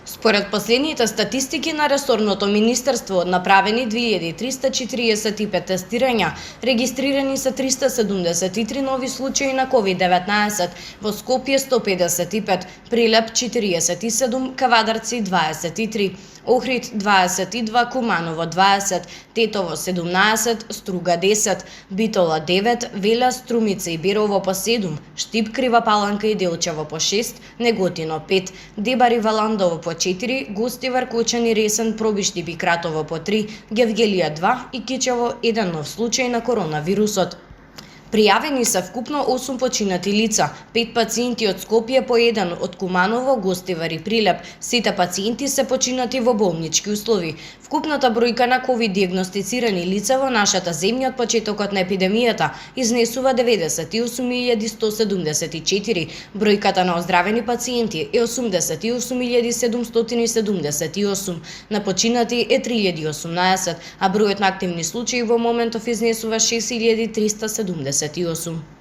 Според последните статистики на ресорното министерство, од направени 2345 тестирања, регистрирани се 373 нови случаи на COVID-19, во Скопје 155, Прилеп 47, Кавадарци 23, Охрид 22, Куманово 20, Тетово 17, Струга 10, Битола 9, Велес, Струмица и Берово по 7, Штип, Крива Паланка и Делчево по 6, Неготино 5, Дебари, Валандово по 4, Гостивар, Кочани, Ресен, Пробиштип и Кратово по 3, Гевгелија 2 и Кичево 1 нов случај на коронавирусот. Пријавени се вкупно 8 починати лица, 5 пациенти од Скопје по 1 од Куманово, Гостивар и Прилеп. Сите пациенти се починати во болнички услови. Вкупната бројка на ковид диагностицирани лица во нашата земја од почетокот на епидемијата изнесува 98.174. Бројката на оздравени пациенти е 88.778. На починати е 3018, а бројот на активни случаи во моментов изнесува 6.378.